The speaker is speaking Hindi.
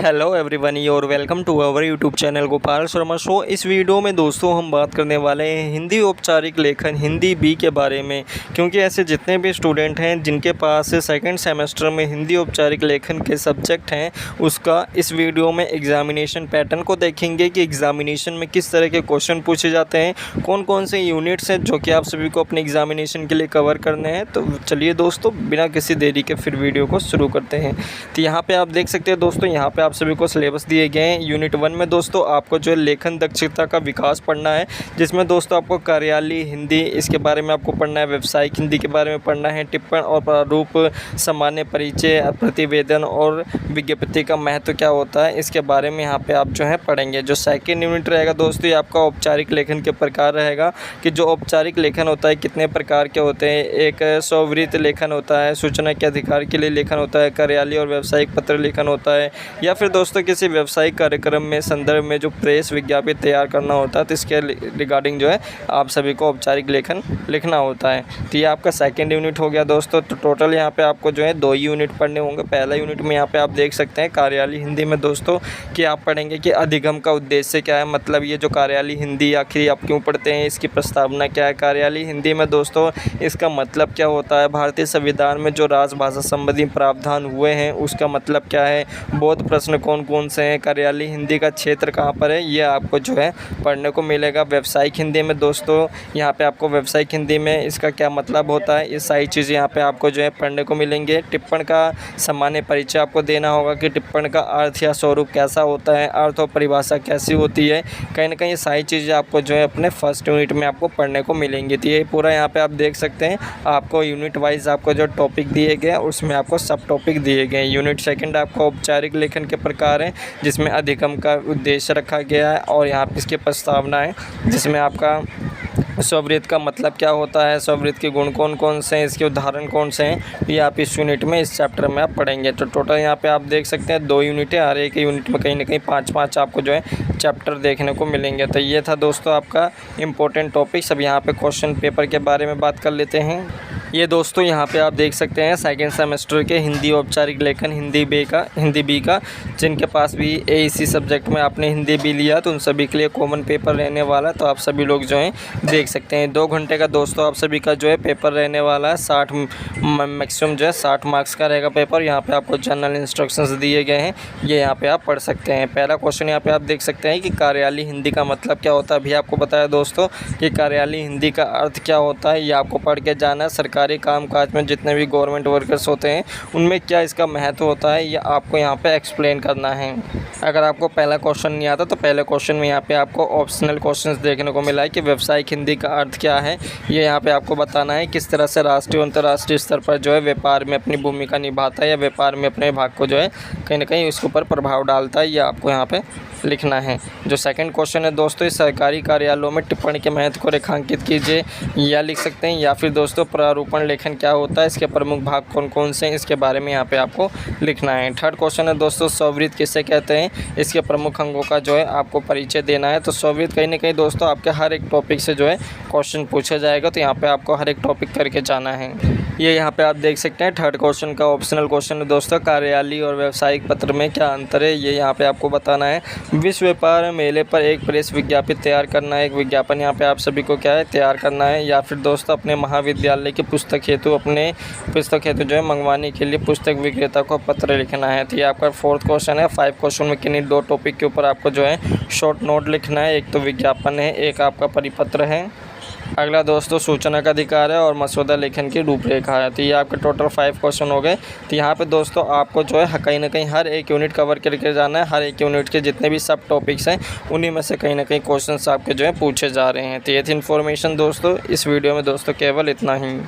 Hello everyone your welcome to our YouTube channel Gopal Sharma show. इस वीडियो में दोस्तों हम बात करने वाले हैं हिंदी औपचारिक लेखन हिंदी बी के बारे में, क्योंकि ऐसे जितने भी स्टूडेंट हैं जिनके पास सेकंड सेमेस्टर में हिंदी औपचारिक लेखन के सब्जेक्ट हैं, उसका इस वीडियो में एग्जामिनेशन पैटर्न को देखेंगे कि एग्जामिनेशन में किस तरह के क्वेश्चन पूछे जाते हैं, कौन कौन से यूनिट्स हैं जो कि आप सभी को अपने एग्जामिनेशन के लिए कवर करने हैं। तो चलिए दोस्तों बिना किसी देरी के फिर वीडियो को शुरू करते हैं। तो यहाँ पर आप देख सकते हैं दोस्तों, यहाँ पर आप सभी को सिलेबस दिए गए हैं। यूनिट 1 में दोस्तों आपको जो है लेखन दक्षता का विकास पढ़ना है, जिसमें दोस्तों आपको कार्यालय हिंदी इसके बारे में आपको पढ़ना है, व्यावसायिक हिंदी के बारे में पढ़ना है, टिप्पण और प्रारूप, सामान्य परिचय, प्रतिवेदन और विज्ञप्ति का महत्व क्या होता है, इसके बारे में यहाँ पे आप जो है पढ़ेंगे। जो सेकेंड यूनिट रहेगा दोस्तों, ये आपका औपचारिक लेखन के प्रकार रहेगा कि जो औपचारिक लेखन होता है कितने प्रकार के होते हैं। एक स्ववृत्त लेखन होता है, सूचना के अधिकार के लिए लेखन होता है, कार्यालय और व्यावसायिक पत्र लेखन होता है, या फिर दोस्तों किसी व्यावसायिक कार्यक्रम में संदर्भ में जो प्रेस विज्ञापित तैयार करना होता है, तो इसके रिगार्डिंग जो है आप सभी को औपचारिक लेखन लिखना होता है। तो ये आपका सेकंड यूनिट हो गया दोस्तों। तो टोटल यहाँ पे आपको जो है 2 यूनिट पढ़ने होंगे। पहला यूनिट में यहाँ पे आप देख सकते हैं कार्यालय हिंदी में दोस्तों कि आप पढ़ेंगे कि अधिगम का उद्देश्य क्या है, मतलब ये जो कार्यालय हिंदी आखिर आप क्यों पढ़ते हैं, इसकी प्रस्तावना क्या है। कार्यालय हिंदी में दोस्तों इसका मतलब क्या होता है, भारतीय संविधान में जो राजभाषा संबंधी प्रावधान हुए हैं उसका मतलब क्या है, बोध प्रश्न कौन कौन से हैं, कार्यालय हिंदी का क्षेत्र कहाँ पर है, ये आपको जो है पढ़ने को मिलेगा। व्यावसायिक हिंदी में दोस्तों यहाँ पे आपको व्यावसायिक हिंदी में इसका क्या मतलब होता है, ये सारी चीज़ें यहाँ पे आपको जो है पढ़ने को मिलेंगे। टिप्पण का सामान्य परिचय आपको देना होगा कि टिप्पण का अर्थ या स्वरूप कैसा होता है, अर्थ और परिभाषा कैसी होती है। कहीं ना कहीं ये सारी चीज़ें आपको जो है अपने फर्स्ट यूनिट में आपको पढ़ने को मिलेंगी। तो ये पूरा यहाँ पर आप देख सकते हैं, आपको यूनिट वाइज आपको जो टॉपिक दिए गए उसमें आपको सब टॉपिक दिए गए। यूनिट सेकेंड आपको औपचारिक लेखन के प्रकार हैं, जिसमें अधिगम का उद्देश्य रखा गया है, और यहाँ पे इसकी प्रस्तावना है जिसमें आपका स्ववृत्त का मतलब क्या होता है, स्ववृत्त के गुण कौन कौन से हैं, इसके उदाहरण कौन से हैं, ये आप इस यूनिट में इस चैप्टर में आप पढ़ेंगे। तो टोटल यहाँ पे आप देख सकते हैं 2 यूनिट है, हर एक यूनिट में कहीं ना कहीं 5-5 आपको जो है चैप्टर देखने को मिलेंगे। तो ये था दोस्तों आपका इम्पोर्टेंट टॉपिक्स। अब यहाँ पे क्वेश्चन पेपर के बारे में बात कर लेते हैं। ये दोस्तों यहाँ पे आप देख सकते हैं सेकेंड सेमेस्टर के हिंदी औपचारिक लेखन हिंदी बी का जिनके पास भी एईसी सब्जेक्ट में आपने हिंदी बी लिया तो उन सभी के लिए कॉमन पेपर रहने वाला है। तो आप सभी लोग जो हैं देख सकते हैं 2 घंटे का दोस्तों आप सभी का जो है पेपर रहने वाला है। 60 मैक्सिमम जो है 60 मार्क्स का रहेगा पेपर। यहाँ पे आपको जनरल इंस्ट्रक्शंस दिए गए हैं, ये यहाँ पे आप पढ़ सकते हैं। पहला क्वेश्चन यहाँ पे आप देख सकते हैं कि कार्यालय हिंदी का मतलब क्या होता है। अभी आपको बताया दोस्तों कि कार्यालय हिंदी का अर्थ क्या होता है, ये आपको पढ़ के जाना है। सरकारी कामकाज में जितने भी गवर्नमेंट वर्कर्स होते हैं उनमें क्या इसका महत्व होता है, ये आपको यहाँ पे एक्सप्लेन करना है। अगर आपको पहला क्वेश्चन नहीं आता तो पहले क्वेश्चन में यहाँ पे आपको ऑप्शनल क्वेश्चंस देखने को मिला है कि व्यावसायिक हिंदी का अर्थ क्या है, ये यहाँ पे आपको बताना है। किस तरह से राष्ट्रीय और अंतर्राष्ट्रीय स्तर पर जो है व्यापार में अपनी भूमिका निभाता है या व्यापार में अपने भाग को जो है कहीं ना कहीं उसके ऊपर प्रभाव डालता है, ये आपको यहाँ पे लिखना है। जो सेकंड क्वेश्चन है दोस्तों, इस सरकारी कार्यालयों में टिप्पणी के महत्व को रेखांकित कीजिए, या लिख सकते हैं। या फिर दोस्तों प्रारूपण लेखन क्या होता है, इसके प्रमुख भाग कौन कौन से हैं, इसके बारे में यहाँ पे आपको लिखना है। थर्ड क्वेश्चन है दोस्तों, स्ववृत्त किसे कहते हैं, इसके प्रमुख अंगों का जो है आपको परिचय देना है। तो स्ववृत्त कहीं ना कहीं दोस्तों आपके हर एक टॉपिक से जो है क्वेश्चन पूछा जाएगा, तो यहाँ पर आपको हर एक टॉपिक करके जाना है। ये यहाँ पे आप देख सकते हैं थर्ड क्वेश्चन का ऑप्शनल क्वेश्चन है दोस्तों, कार्यालय और व्यावसायिक पत्र में क्या अंतर है, ये यहाँ पे आपको बताना है। विश्व व्यापार मेले पर एक प्रेस विज्ञापित तैयार करना है, एक विज्ञापन यहाँ पे आप सभी को क्या है तैयार करना है। या फिर दोस्तों अपने महाविद्यालय के पुस्तक हेतु जो है मंगवाने के लिए पुस्तक विक्रेता को पत्र लिखना है। तो ये आपका फोर्थ क्वेश्चन है। 5 क्वेश्चन में किन्हीं 2 टॉपिक के ऊपर आपको जो है शॉर्ट नोट लिखना है, एक तो विज्ञापन है, एक आपका परिपत्र है। अगला दोस्तों सूचना का अधिकार है और मसौदा लेखन की रूपरेखा है। तो ये आपके टोटल 5 क्वेश्चन हो गए। तो यहाँ पे दोस्तों आपको जो है कहीं ना कहीं हर एक यूनिट कवर करके जाना है। हर एक यूनिट के जितने भी सब टॉपिक्स हैं उन्हीं में से कहीं ना कहीं क्वेश्चंस आपके जो है पूछे जा रहे हैं। तो ये थी इन्फॉर्मेशन दोस्तों इस वीडियो में दोस्तों, केवल इतना ही।